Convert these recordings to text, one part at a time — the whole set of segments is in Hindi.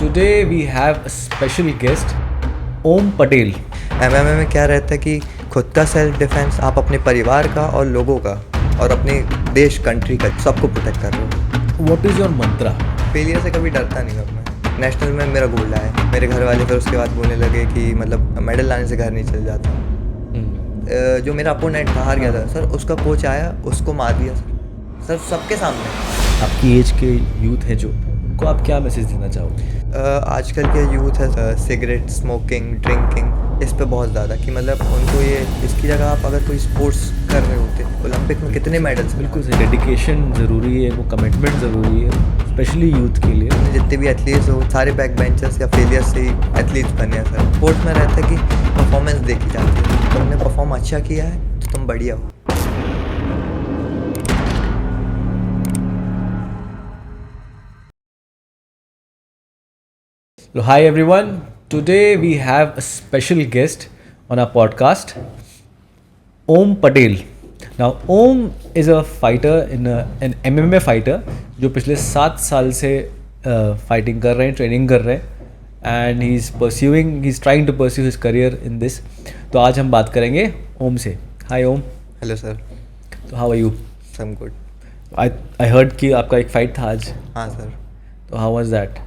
Today we have a special guest, Om Patel. MMA में क्या रहता है कि खुद का सेल्फ डिफेंस, आप अपने परिवार का और लोगों का और अपने देश कंट्री का सबको प्रोटेक्ट कर रहे हो। What is your mantra? Failure से कभी डरता नहीं हूँ मैं। नेशनल में मेरा गोल्ड आया, मेरे घर वाले फिर उसके बाद बोलने लगे कि मतलब मेडल लाने से घर नहीं चल जाता। जो मेरा अपोनेंट था, हार गया था सर, उसका कोच आया, उसको मार दिया सर सबके सामने। आपकी एज के यूथ है जो, उनको आप क्या मैसेज देना चाहोगे? आजकल के यूथ है सिगरेट स्मोकिंग ड्रिंकिंग, इस पे बहुत ज़्यादा कि मतलब उनको ये, इसकी जगह आप अगर कोई स्पोर्ट्स कर रहे होते, ओलंपिक में कितने मेडल्स। बिल्कुल सही, डेडिकेशन ज़रूरी है, वो कमिटमेंट ज़रूरी है, स्पेशली यूथ के लिए। जितने भी एथलीट्स हो सारे बैक बेंचर्स या फेलियर से ही एथलीट्स बने हैं सर। स्पोर्ट्स में रहता है कि परफॉर्मेंस देखी जाती है, तुमने परफॉर्म अच्छा किया है तो तुम बढ़िया हो। So, hi everyone. Today we have a special guest on our podcast, Om Patel. Now, Om is a fighter an MMA fighter जो पिछले 7 साल से फाइटिंग कर रहे हैं, ट्रेनिंग कर रहे हैं, and he is trying to pursue his career in this. तो आज हम बात करेंगे ओम से. हाय ओम. Hello sir. तो how are you? Some good. I heard कि आपका एक फाइट था आज. हाँ सर. तो how was that?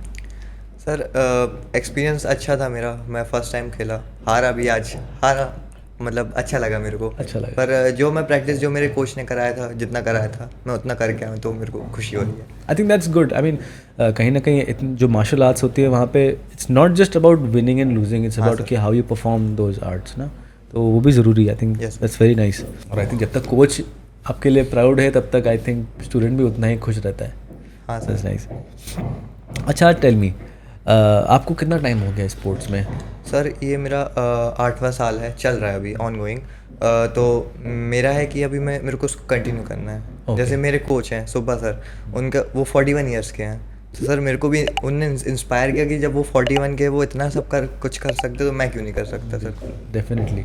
Sir experience अच्छा था मेरा. मैं फर्स्ट टाइम खेला, हारा भी आज. हारा मतलब अच्छा लगा मेरे को. अच्छा लगा. पर जो मैं प्रैक्टिस जो मेरे कोच ने कराया था, जितना कराया था मैं उतना करके आया, तो मेरे को खुशी हो रही है. I think that's good. I mean कहीं ना कहीं जो मार्शल आर्ट्स होती है वहाँ पे it's not just about winning and losing, it's about कि how you perform those arts ना. तो वो भी ज़रूरी है. I think that's very nice. और आई थिंक जब तक कोच आपके लिए प्राउड है तब तक आई थिंक स्टूडेंट भी उतना ही खुश रहता है. हाँ सर. नाइस. अच्छा, टेल मी, आपको कितना टाइम हो गया स्पोर्ट्स में? सर ये मेरा 8वां साल है, चल रहा है अभी ऑन गोइंग. तो मेरा है कि अभी मेरे को उसको कंटिन्यू करना है. Okay. जैसे मेरे कोच हैं सुब्बा सर, उनका वो 41 ईयर्स के हैं. तो सर मेरे को भी उनने इंस्पायर किया कि जब वो 41 के वो इतना सब कुछ कर सकते तो मैं क्यों नहीं कर सकता सर. डेफिनेटली.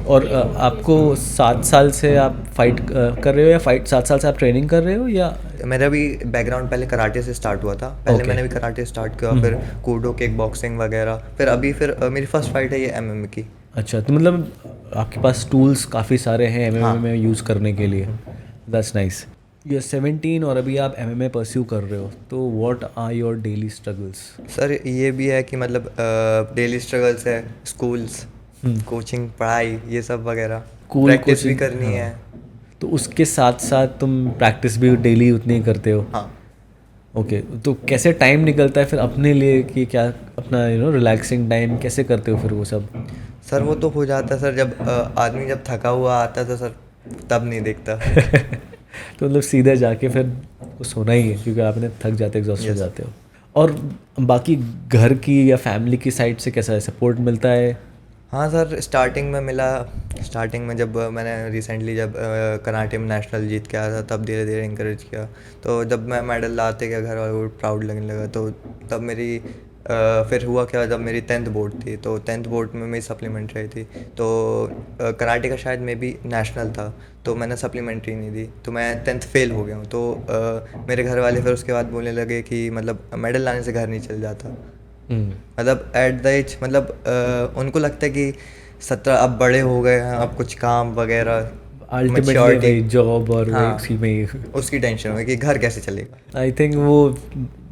और आपको 7 साल से आप फाइट कर रहे हो या 7 साल से आप ट्रेनिंग कर रहे हो या? मेरा भी बैकग्राउंड पहले कराटे से स्टार्ट हुआ था. पहले Okay. मैंने भी कराटे स्टार्ट किया, फिर कूडो किक बॉक्सिंग वगैरह, फिर अभी मेरी फर्स्ट फाइट है ये एमएमए की. अच्छा, तो मतलब आपके पास टूल्स काफ़ी सारे हैं एमएमए हाँ. में यूज़ करने के लिए. That's nice. यू आर 17 और अभी आप एमएमए परस्यू कर रहे हो, तो what are your daily struggles? Sir ये भी है कि मतलब डेली स्ट्रगल्स है, स्कूल्स, कोचिंग, पढ़ाई, ये सब वगैरह, प्रैक्टिस भी करनी है. तो उसके साथ साथ तुम प्रैक्टिस भी डेली उतनी ही करते हो? हाँ. ओके. तो कैसे टाइम निकलता है फिर अपने लिए कि क्या अपना रिलैक्सिंग टाइम कैसे करते हो फिर वो सब? सर वो तो हो जाता है सर, जब आदमी जब थका हुआ आता है तो सर तब नहीं देखता. तो मतलब सीधे जाके फिर सोना ही है क्योंकि आपने थक जाते, एग्जॉस्ट हो जाते हो. और बाकी घर की या फैमिली की साइड से कैसा है, सपोर्ट मिलता है? हाँ सर, स्टार्टिंग में मिला. स्टार्टिंग में जब मैंने रिसेंटली जब कराटे में नेशनल जीत के आया था, तब धीरे धीरे इंकरेज किया. तो जब मैं मेडल लाते गया घर वालों को प्राउड लगने लगा. तो तब मेरी फिर हुआ क्या, जब मेरी 10th बोर्ड थी, तो 10th बोर्ड में मेरी सप्लीमेंट्री थी. तो कराटे का शायद मे बी नेशनल था, तो मैंने सप्लीमेंट्री नहीं दी, तो मैं 10th फेल हो गया हूँ. तो मेरे घर वाले फिर उसके बाद बोलने लगे कि मतलब मेडल लाने से घर नहीं चल जाता. मतलब एट द एज मतलब उनको लगता है कि 17 अब बड़े हो गए हैं, अब कुछ काम वगैरह, अल्टीमेटली जॉब और हाँ, इसी में उसकी टेंशन हो कि घर कैसे चलेगा. आई थिंक वो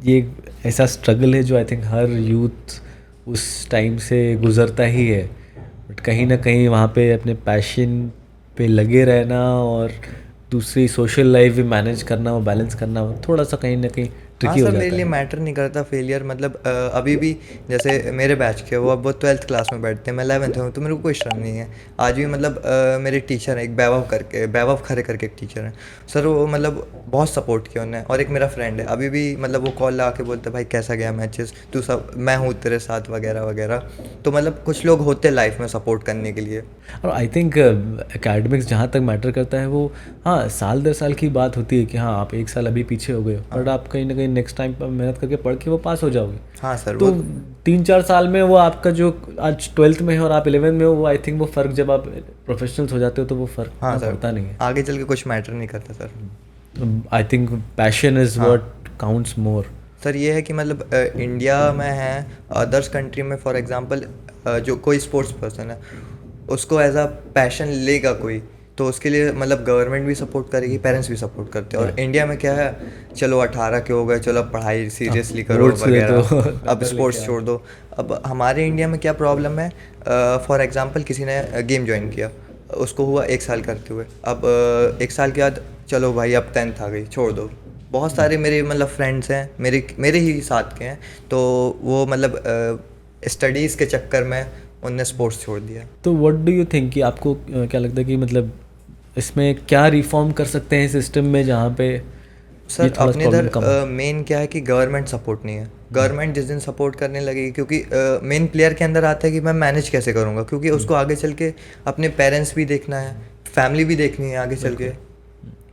ये ऐसा स्ट्रगल है जो आई थिंक हर यूथ उस टाइम से गुजरता ही है. बट कहीं ना कहीं वहाँ पे अपने पैशन पे लगे रहना और दूसरी सोशल लाइफ भी मैनेज करना, वो बैलेंस करना थोड़ा सा कहीं ना कहीं हाँ ट्रिकी हो सर, जाता मेरे लिए है. मैटर नहीं करता फेलियर. मतलब अभी भी जैसे मेरे बैच के वो अब वो 12th क्लास में बैठते हैं, मैं 11th हूँ, तो मेरे को कोई शर्म नहीं है. आज भी मतलब मेरे टीचर हैं, एक बैवव खरे करके एक टीचर हैं सर, वो मतलब बहुत सपोर्ट किया उन्होंने. और एक मेरा फ्रेंड है अभी भी, मतलब वो कॉल लगा के बोलते भाई कैसा गया मैचेस, तू सब मैं हूँ तेरे साथ वगैरह वगैरह. तो मतलब कुछ लोग होते हैं लाइफ में सपोर्ट करने के लिए. और आई थिंक एकेडमिक्स जहाँ तक मैटर करता है वो, हाँ, साल 10 साल की बात होती है कि हाँ आप 1 साल अभी पीछे हो गए, बट आप कहीं ना कहीं नेक्स्ट टाइम पर मेहनत करके पढ़ के वो पास हो जाओगे. हाँ सर. तो 3-4 साल में वो आपका जो आज 12th में है और आप 11th में हो, वो आई थिंक वो फ़र्क जब आप प्रोफेशनल्स हो जाते हो तो वो फ़र्क हाँ सर, पड़ता नहीं है. आगे चल के कुछ मैटर नहीं करता sir. I think passion is what counts more. Sir ये है कि मतलब इंडिया में है, अदर्स कंट्री में फॉर एग्जांपल जो कोई स्पोर्ट्स पर्सन है उसको एज अ पैशन लेगा कोई, तो उसके लिए मतलब गवर्नमेंट भी सपोर्ट करेगी, पेरेंट्स भी सपोर्ट करते हैं। और इंडिया में क्या है, चलो 18 के हो गए, चलो अब पढ़ाई सीरियसली करो boards दे दो, वगैरह, अब नंबर स्पोर्ट्स लेके छोड़ दो। अब हमारे इंडिया में क्या प्रॉब्लम है, फॉर एग्जांपल किसी ने गेम ज्वाइन किया, उसको हुआ 1 साल करते हुए, अब 1 साल के बाद चलो भाई अब 10th आ गई, छोड़ दो। बहुत सारे मेरे मतलब फ्रेंड्स हैं, मेरे ही साथ के हैं, तो वो मतलब स्टडीज़ के चक्कर में उनने स्पोर्ट्स छोड़ दिया। तो व्हाट डू यू थिंक कि आपको क्या लगता है कि मतलब इसमें क्या रिफॉर्म कर सकते हैं सिस्टम में जहाँ पे ये सर थोड़ा अपने प्रॉब्लम इधर कम हो? मेन क्या है कि गवर्नमेंट सपोर्ट नहीं है। गवर्नमेंट जिस दिन सपोर्ट करने लगेगी, क्योंकि मेन प्लेयर के अंदर आता है कि मैं मैनेज कैसे करूँगा, क्योंकि उसको आगे चल के अपने पेरेंट्स भी देखना है, फैमिली भी देखनी है आगे चल के,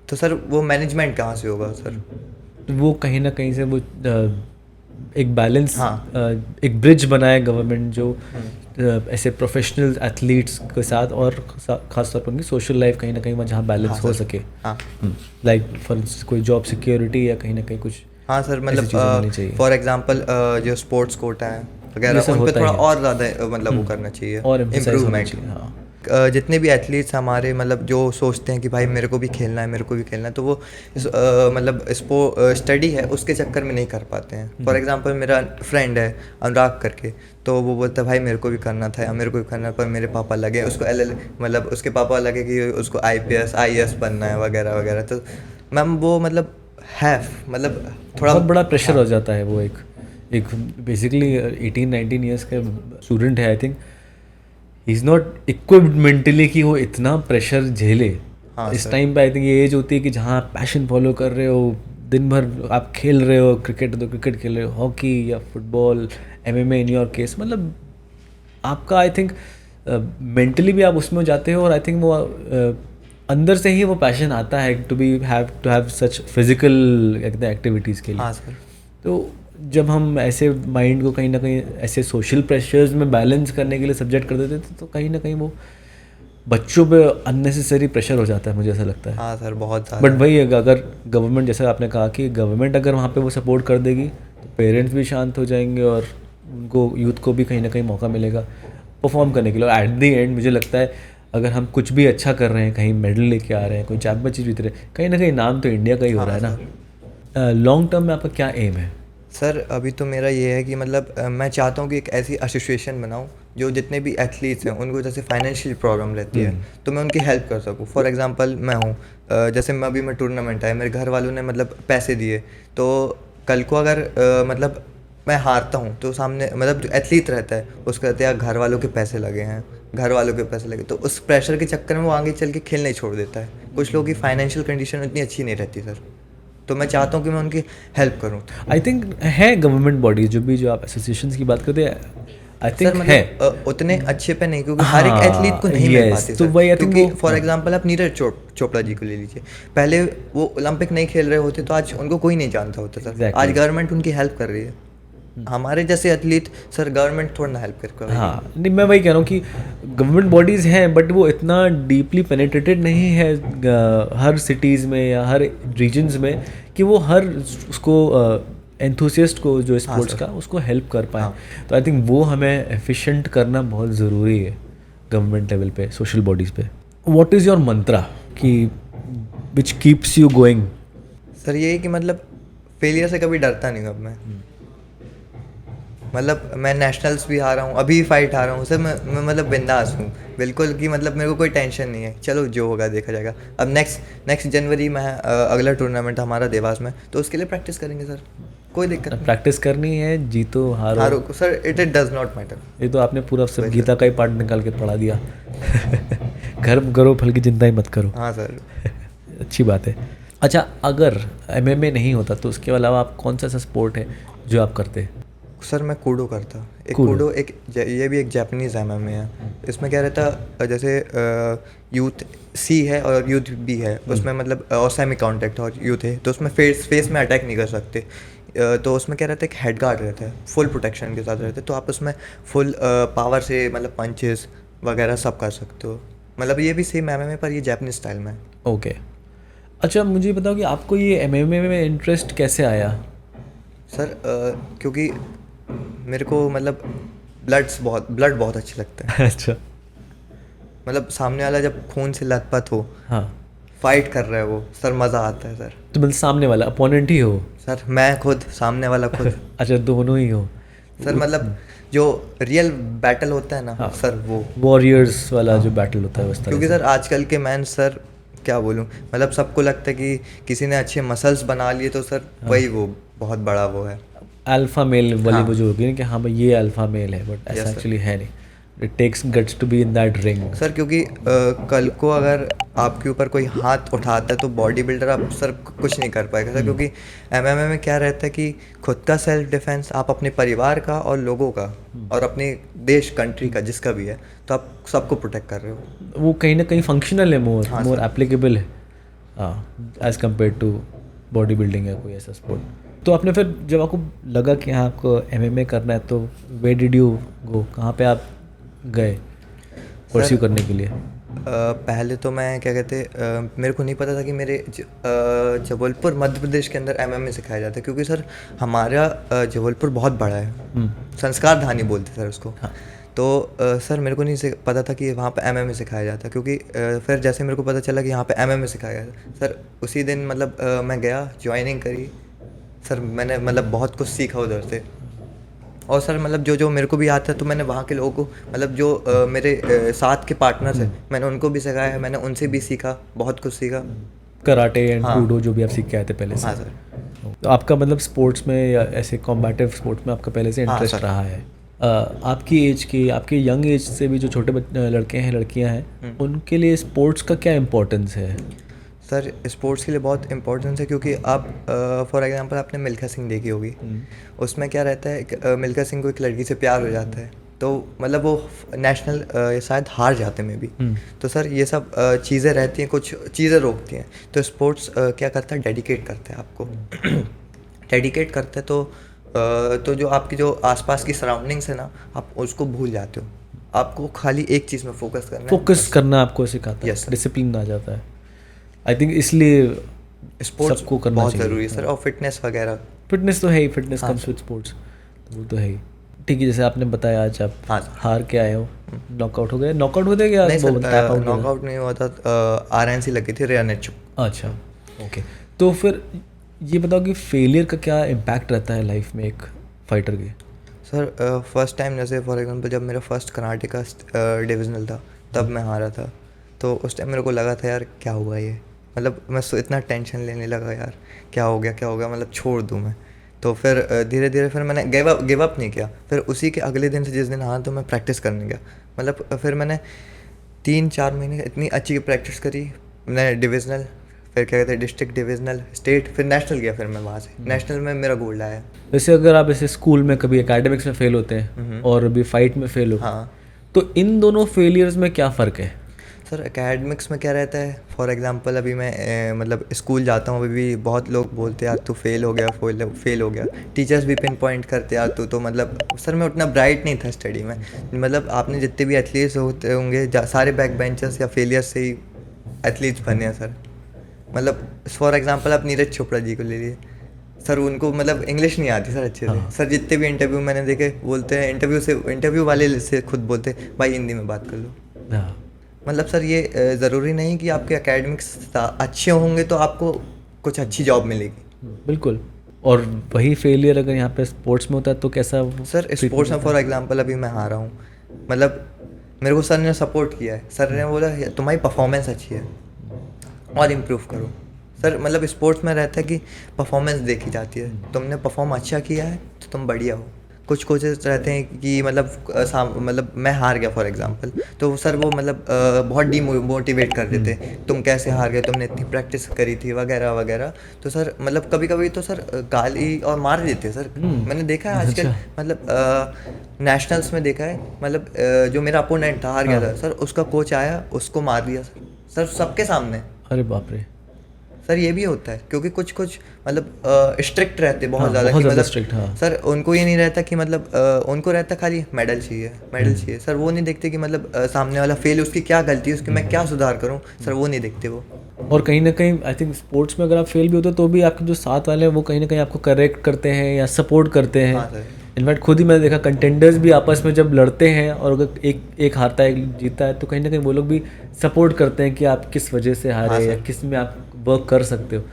तो सर वो मैनेजमेंट कहाँ से होगा सर। तो वो कहीं ना कहीं से वो एक बैलेंस, हाँ। एक ब्रिज बनाए गवर्नमेंट जो ऐसे प्रोफेशनल एथलीट्स के साथ, और खास तौर पर उनकी सोशल लाइफ कहीं ना कहीं वहाँ जहाँ बैलेंस हाँ हो सर। सके, हाँ लाइक फॉर इंस्टेंस कोई जॉब सिक्योरिटी या कहीं ना कहीं कुछ हाँ सर, ऐसी चीज़ें मिलनी मतलब चाहिए। फॉर एग्जांपल जो स्पोर्ट्स कोटा है ये वगैरह, सब उन पे होता थोड़ा ही है। और ज़्यादा मतलब वो करना चाहिए, और एम्फसाइज होना इम्प्रूवमेंट। चाहिए। हाँ, जितने भी एथलीट्स हमारे मतलब जो सोचते हैं कि भाई मेरे को भी खेलना है, मेरे को भी खेलना है, तो वो मतलब स्टडी है उसके चक्कर में नहीं कर पाते हैं। फॉर एग्जांपल मेरा फ्रेंड है अनुराग करके, तो वो बोलता है भाई मेरे को भी करना था या मेरे को भी करना है, पर मेरे पापा लगे उसको मतलब उसके पापा लगे कि उसको IPS IAS बनना है वगैरह वगैरह, तो मैम वो मतलब है मतलब थोड़ा बहुत बड़ा प्रेशर हाँ। हो जाता है। वो एक बेसिकली 18-19 ईयर्स का स्टूडेंट है, I think he is not equipped mentally कि वो इतना प्रेशर झेले। हाँ इस सर। टाइम पे आई थिंक ये एज होती है कि जहाँ आप पैशन फॉलो कर रहे हो, दिन भर आप खेल रहे हो, क्रिकेट तो क्रिकेट खेल रहे हो, हॉकी या football, MMA in your case, मतलब आपका आई थिंक मेंटली भी आप उसमें हो जाते हो, और आई थिंक वो अंदर से ही वो पैशन आता है to have such physical activities के लिए। हाँ सर। तो जब हम ऐसे माइंड को कहीं ना कहीं ऐसे सोशल प्रेशर्स में बैलेंस करने के लिए सब्जेक्ट कर देते थे, तो कहीं ना कहीं वो बच्चों पे अननेसेसरी प्रेशर हो जाता है, मुझे ऐसा लगता है। हाँ सर, बहुत ज़्यादा। बट वही अगर गवर्नमेंट, जैसा आपने कहा कि गवर्नमेंट अगर वहाँ पे वो सपोर्ट कर देगी तो पेरेंट्स भी शांत हो जाएंगे, और उनको यूथ को भी कहीं ना कहीं मौका मिलेगा परफॉर्म करने के लिए। और एट द एंड मुझे लगता है अगर हम कुछ भी अच्छा कर रहे हैं, कहीं मेडल लेके आ रहे हैं, कोई चैंपियनशिप जीत रहे हैं, कहीं ना कहीं नाम तो इंडिया का ही हो रहा है ना। लॉन्ग टर्म में आपका क्या एम है? सर अभी तो मेरा ये है कि मतलब मैं चाहता हूँ कि एक ऐसी एसोसिएशन बनाऊँ जो जितने भी एथलीट्स हैं उनको जैसे फाइनेंशियल प्रॉब्लम रहती है तो मैं उनकी हेल्प कर सकूँ। फॉर एग्जांपल मैं हूँ, जैसे मैं अभी मैं टूर्नामेंट है, मेरे घर वालों ने मतलब पैसे दिए, तो कल को अगर मतलब मैं हारता हूँ तो सामने मतलब जो एथलीट रहता है उसको कहते हैं घर वालों के पैसे लगे हैं, घर वालों के पैसे लगे, तो उस प्रेशर के चक्कर में वो आगे चल के खेलना ही छोड़ देता है। कुछ लोगों की फाइनेंशियल कंडीशन इतनी अच्छी नहीं रहती सर, तो मैं चाहता हूँ कि मैं उनकी हेल्प करूँ। आई थिंक है गवर्नमेंट बॉडीज जो आप एसोसिएशंस की बात करते हैं, आई थिंक सर है। मतलब उतने अच्छे पे नहीं, क्योंकि हर एक एथलीट को नहीं मिल yes, पाती तो सर। वही I think क्योंकि वो फॉर एग्जांपल आप नीरज चोपड़ा जी को ले लीजिए, पहले वो ओलंपिक नहीं खेल रहे होते तो आज उनको कोई नहीं जानता होता सर। Exactly. आज गवर्नमेंट उनकी हेल्प कर रही है। हमारे जैसे एथलीट सर गवर्नमेंट थोड़ा ना हेल्प कर रही है। हाँ, नहीं मैं वही कह रहा हूँ कि गवर्नमेंट बॉडीज़ हैं बट वो इतना डीपली पेनेट्रेटेड नहीं है हर सिटीज़ में या हर रीजन्स में कि वो हर उसको एंथुसियस्ट को जो स्पोर्ट्स का उसको हेल्प कर पाए। हाँ। तो आई थिंक वो हमें एफिशिएंट करना बहुत ज़रूरी है गवर्नमेंट लेवल पे, सोशल बॉडीज़ पे। व्हाट इज़ योर मंत्रा कि which keeps you going? Sir ये है कि मतलब फेलियर से कभी डरता नहीं हूँ अब मैं। मतलब मैं नेशनल्स भी हारा हूँ, अभी फाइट हारा हूँ सर, मैं मतलब बिंदास हूँ बिल्कुल, कि मतलब मेरे को कोई टेंशन नहीं है, चलो जो होगा देखा जाएगा। अब नेक्स्ट जनवरी में है अगला टूर्नामेंट हमारा देवास में, तो उसके लिए प्रैक्टिस करेंगे सर, कोई दिक्कत नहीं। प्रैक्टिस करनी है, जीतो हारो हारो sir it does not matter. ये तो आपने पूरा सब गीता का ही पार्ट निकाल के पढ़ा दिया। गर्व करो फल की चिंता ही मत करो। हाँ सर। अच्छी बात है। अच्छा, अगर MMA नहीं होता तो उसके अलावा आप कौन सा ऐसा स्पोर्ट है जो आप करते? सर मैं कूडो करता। कूडो। कूडो ये भी एक जापानीज़ MMA है। इसमें क्या रहता, जैसे यूथ C है और यूथ B है, उसमें मतलब और सेमी कॉन्टैक्ट और यूथ है, तो उसमें फेस में अटैक नहीं कर सकते। तो उसमें क्या रहता है, एक हेड गार्ड रहता है, फुल प्रोटेक्शन के साथ रहते हैं, तो आप उसमें फुल पावर से मतलब पंचेस वगैरह सब कर सकते हो। मतलब ये भी सेम MMA पर ये जापानीज स्टाइल में है। ओके। अच्छा, मुझे बताओ कि आपको ये MMA में इंटरेस्ट कैसे आया? सर क्योंकि मेरे को मतलब ब्लड बहुत अच्छे लगता है। अच्छा। मतलब सामने वाला जब खून से लथपथ हो, हाँ, फाइट कर रहा है वो, सर मज़ा आता है सर। तो मतलब सामने वाला अपोनेंट ही हो? सर मैं खुद, सामने वाला खुद। अच्छा, दोनों ही हो। सर मतलब जो रियल बैटल होता है ना हाँ, सर, वो। वॉरियर्स वाला हाँ। जो बैटल होता है उस तरह क्योंकि से। सर आजकल के मैन सर, क्या बोलूँ, मतलब सबको लगता है कि किसी ने अच्छे मसल्स बना लिए तो सर वही वो बहुत बड़ा वो है। अल्फा मेल वाली वो हाँ। जो होगी ना कि हाँ भाई ये अल्फा मेल है, बट ऐसा यस सर। एक्चुअली है नहीं। It takes guts to be in that ring. Sir क्योंकि कल को अगर आपके ऊपर कोई हाथ उठाता है तो बॉडी बिल्डर आप सर कुछ नहीं कर पाएगा सर, क्योंकि एमएमए में क्या रहता है कि खुद का सेल्फ डिफेंस, आप अपने परिवार का और लोगों का और अपने देश कंट्री का जिसका भी है, तो आप सबको प्रोटेक्ट कर रहे हो। वो कहीं ना कहीं फंक्शनल है, मोर हाँ मोर सर। एप्लीकेबल है, हाँ, as compare to body building या कोई ऐसा स्पोर्ट। तो आपने फिर जब आपको लगा कि हाँ आपको एमएमए करना है, तो वे डिड यू गो, कहाँ पे आप गए परस्यू करने के लिए? पहले तो मैं क्या कहते मेरे को नहीं पता था कि मेरे जबलपुर मध्य प्रदेश के अंदर एमएमए सिखाया जाता है, क्योंकि सर हमारा जबलपुर बहुत बड़ा है, संस्कार धानी बोलते सर उसको। हाँ। तो सर मेरे को नहीं पता था कि वहाँ पे एमएमए सिखाया जाता है, क्योंकि फिर जैसे मेरे को पता चला कि यहाँ पे एमएमए सिखाया जाता सर, उसी दिन मतलब मैं गया, ज्वाइनिंग करी सर। मैंने मतलब बहुत कुछ सीखा उधर से। और सर मतलब जो जो मेरे को भी आता है, तो मैंने वहाँ के लोगों को, मतलब जो मेरे साथ के पार्टनर्स हैं, मैंने उनको भी सिखाया है, मैंने उनसे भी सीखा, बहुत कुछ सीखा। कराटे एंड हाँ। जूडो जो भी आप सीख के आए थे पहले से? हाँ सर। तो आपका मतलब स्पोर्ट्स में या ऐसे कॉम्बैटिव स्पोर्ट्स में आपका पहले से हाँ इंटरेस्ट सर। रहा है? आपकी एज के, आपके यंग एज से भी जो छोटे लड़के हैं लड़कियां हैं, उनके लिए स्पोर्ट्स का क्या इम्पोर्टेंस है? सर स्पोर्ट्स के लिए बहुत इंपॉर्टेंस है, क्योंकि आप फॉर एग्जांपल आपने मिल्खा सिंह देखी होगी। उसमें क्या रहता है कि मिल्खा सिंह को एक लड़की से प्यार हो जाता है, तो मतलब वो नेशनल शायद हार जाते में भी। तो सर ये सब चीज़ें रहती हैं, कुछ चीज़ें रोकती हैं। तो स्पोर्ट्स क्या करता है, डेडिकेट करता है आपको। डेडिकेट करता है तो जो आपकी जो आसपास की सराउंडिंग्स है ना, आप उसको भूल जाते हो। आपको खाली एक चीज़ में फोकस करना है। फोकस करना आपको सिखाता है, Yes, sir. डिसिप्लिन आ जाता है। आई थिंक इसलिए स्पोर्ट्स सबको करना बहुत चाहिए। ज़रूरी है सर, और फिटनेस वगैरह। फिटनेस तो है ही, फिटनेस हाँ कम्स विद स्पोर्ट्स, वो तो है ही। ठीक है, जैसे आपने बताया आज आप हाँ सर। हार के आए हो, नॉकआउट हो गए, नॉकआउट हो गए क्या? नहीं वो सर, टैप आउट हो गया? नॉकआउट नहीं हुआ था, आरएनसी लगी थी, रेयर नेचू। अच्छा, ओके। तो फिर ये बताओ कि फेलियर का क्या इम्पैक्ट रहता है लाइफ में एक फाइटर के? सर फर्स्ट टाइम, जैसे फॉर एग्जांपल जब मेरा फर्स्ट कराटे का डिविजनल था, तब मैं हारा था। तो उस टाइम मेरे को लगा था यार क्या हुआ ये, मतलब मैं इतना टेंशन लेने लगा यार, क्या हो गया, मतलब छोड़ दूँ मैं। तो फिर धीरे धीरे फिर मैंने गिव अप नहीं किया। फिर उसी के अगले दिन से, जिस दिन हारा, तो मैं प्रैक्टिस करने गया। मतलब फिर मैंने 3-4 महीने इतनी अच्छी प्रैक्टिस करी। मैंने डिविजनल, फिर क्या कहते हैं डिस्ट्रिक्ट, डिविजनल, स्टेट, फिर नेशनल गया। फिर मैं वहाँ से नेशनल में मेरा गोल्ड आया। वैसे अगर आप ऐसे स्कूल में कभी एकेडमिक्स में फेल होते हैं और अभी फाइट में फेल हो, हाँ तो इन दोनों फेलियर्स में क्या फ़र्क है? सर, एकेडमिक्स में क्या रहता है, फॉर एग्जांपल अभी मैं मतलब स्कूल जाता हूँ, अभी भी बहुत लोग बोलते हैं यार तू फेल हो गया। टीचर्स भी पिन पॉइंट करते यार तू तो, मतलब सर मैं उतना ब्राइट नहीं था स्टडी में। मतलब आपने जितने भी एथलीट्स होते होंगे, सारे बैक बेंचर्स या फेलियर्स से ही एथलीट्स बने हैं सर। मतलब फॉर एग्जांपल आप नीरज चोपड़ा जी को ले लिए सर, उनको मतलब इंग्लिश नहीं आती सर अच्छे से। सर जितने भी इंटरव्यू मैंने देखे, बोलते हैं इंटरव्यू वाले से खुद बोलते हैं भाई हिंदी में बात कर लो। हाँ, मतलब सर ये ज़रूरी नहीं कि आपके एकेडमिक्स अच्छे होंगे तो आपको कुछ अच्छी जॉब मिलेगी। बिल्कुल। और वही फेलियर अगर यहाँ पे स्पोर्ट्स में होता है तो कैसा? सर स्पोर्ट्स में फॉर एग्जांपल अभी मैं हारा हूँ, मतलब मेरे को सर ने सपोर्ट किया है। सर ने बोला तुम्हारी परफॉर्मेंस अच्छी है और इम्प्रूव करो। सर मतलब स्पोर्ट्स में रहता है कि परफॉर्मेंस देखी जाती है, तुमने परफॉर्म अच्छा किया है तो तुम बढ़िया हो। कुछ कोचेस रहते हैं कि मतलब मैं हार गया फॉर एग्जांपल, तो सर वो मतलब बहुत डीमोटिवेट कर देते, तुम कैसे हार गए, तुमने इतनी प्रैक्टिस करी थी वगैरह वगैरह। तो सर मतलब कभी कभी तो सर गाली और मार देते हैं सर। मैंने देखा है आजकल, मतलब नेशनल्स में देखा है, मतलब जो मेरा अपोनेंट था, हार गया था सर, उसका कोच आया, उसको मार दिया सर सबके सामने। अरे बाप रे! सर ये भी होता है, क्योंकि कुछ मतलब स्ट्रिक्ट रहते हैं बहुत हाँ, ज़्यादा, बहुत कि ज़्यादा मतलब strict, हाँ। सर उनको ये नहीं रहता कि मतलब उनको रहता खाली मेडल चाहिए सर। वो नहीं देखते कि मतलब सामने वाला फेल, उसकी क्या गलती है, उसकी मैं क्या सुधार करूं, सर वो नहीं देखते वो। और कहीं ना कहीं आई थिंक स्पोर्ट्स में अगर आप फेल भी होते हो तो भी आपके जो साथ वाले हैं वो कहीं ना कहीं आपको करेक्ट करते हैं या सपोर्ट करते हैं. हाँ सर. इनफैक्ट खुद ही मैंने देखा कंटेंडर्स भी आपस में जब लड़ते हैं और अगर एक एक हारता है एक जीतता है तो कहीं ना कहीं वो लोग भी सपोर्ट करते हैं कि आप किस वजह से हारे हाँ या सर. किस में आप वर्क कर सकते हो.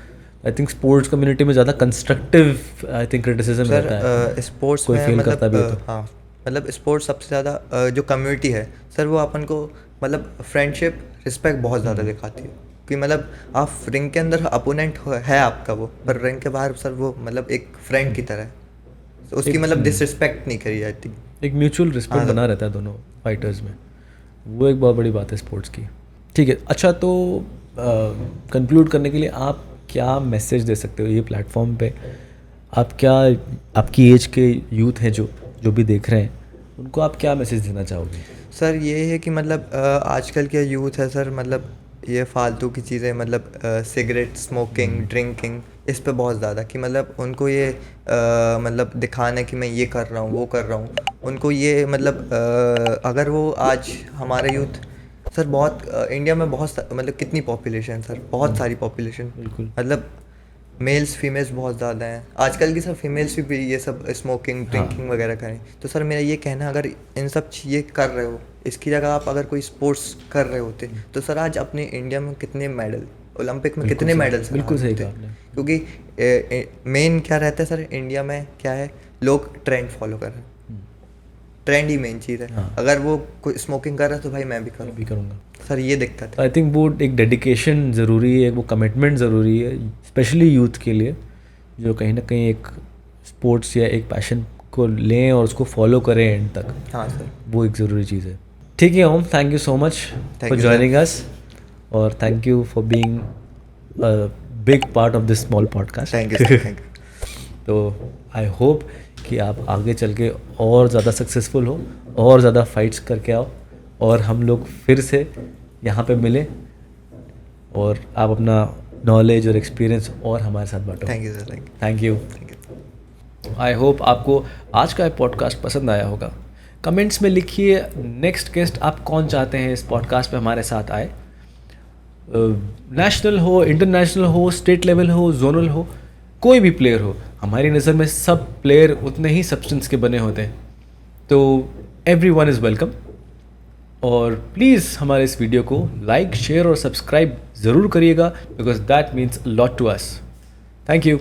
आई थिंक स्पोर्ट्स कम्युनिटी में ज़्यादा कंस्ट्रक्टिव आई थिंक क्रिटिसिज्म रहता है. सर स्पोर्ट्स कोई में फेल मतलब करता भी है तो. हाँ मतलब स्पोर्ट्स सबसे ज़्यादा जो कम्युनिटी है सर वो अपन को मतलब फ्रेंडशिप रिस्पेक्ट बहुत ज़्यादा दिखाती है कि मतलब आप रिंग के अंदर अपोनेंट है आपका वो पर रिंग के बाहर सर वो मतलब एक फ्रेंड की तरह है. तो उसकी मतलब डिसरिस्पेक्ट नहीं करी जाती. एक म्यूचुअल रिस्पेक्ट हाँ, बना रहता है दोनों फाइटर्स में. वो एक बहुत बड़ी बात है स्पोर्ट्स की. ठीक है. अच्छा तो कंक्लूड करने के लिए आप क्या मैसेज दे सकते हो ये प्लेटफॉर्म पे. आप क्या आपकी एज के यूथ हैं जो भी देख रहे हैं उनको आप क्या मैसेज देना चाहोगे. सर ये है कि मतलब आजकल के यूथ है सर मतलब ये फालतू की चीज़ें मतलब सिगरेट स्मोकिंग ड्रिंकिंग इस पे बहुत ज़्यादा कि मतलब उनको ये मतलब दिखाना है कि मैं ये कर रहा हूँ वो कर रहा हूँ. उनको ये मतलब अगर वो आज हमारे यूथ सर बहुत इंडिया में मतलब कितनी पॉपुलेशन सर बहुत सारी पॉपुलेशन बिल्कुल. मतलब मेल्स फीमेल्स बहुत ज़्यादा हैं आजकल की. सब फीमेल्स भी ये सब स्मोकिंग ड्रिंकिंग वगैरह करें. तो सर मेरा ये कहना है अगर इन सब चीज़ें कर रहे हो इसकी जगह आप अगर कोई स्पोर्ट्स कर रहे होते तो सर आज अपने इंडिया में कितने मेडल ओलंपिक में कितने मेडल्स बिल्कुल सही कहा आपने. क्योंकि मेन क्या रहता है सर इंडिया में क्या है लोग ट्रेंड फॉलो कर रहे हैं. ट्रेंड ही मेन चीज़ है. हाँ. अगर वो कोई स्मोकिंग कर रहा है तो भाई मैं भी करूँ. भी करूँगा. सर ये दिक्कत है. आई थिंक वो एक डेडिकेशन ज़रूरी है वो कमिटमेंट ज़रूरी है स्पेशली यूथ के लिए जो कहीं ना कहीं एक स्पोर्ट्स या एक पैशन को लें और उसको फॉलो करें एंड तक. हाँ सर. वो एक ज़रूरी चीज़ है. ठीक है Om thank you so much Thank for you, joining us और thank you for being big part of this small podcast. Thank you sir. Thank you. तो आई होप कि आप आगे चल के और ज़्यादा सक्सेसफुल हो और ज़्यादा फाइट्स करके आओ और हम लोग फिर से यहाँ पे मिलें और आप अपना नॉलेज और एक्सपीरियंस और हमारे साथ बांटो. Thank you sir. Thank thank you. You. I hope आपको आज का पॉडकास्ट पसंद आया होगा. कमेंट्स में लिखिए नेक्स्ट गेस्ट आप कौन चाहते हैं इस पॉडकास्ट पे हमारे साथ आए. नेशनल हो इंटरनेशनल हो स्टेट लेवल हो जोनल हो कोई भी प्लेयर हो हमारी नज़र में सब प्लेयर उतने ही सब्सटेंस के बने होते हैं. तो एवरीवन इज़ वेलकम. और प्लीज़ हमारे इस वीडियो को लाइक शेयर और सब्सक्राइब ज़रूर करिएगा because that means lot to us. Thank you.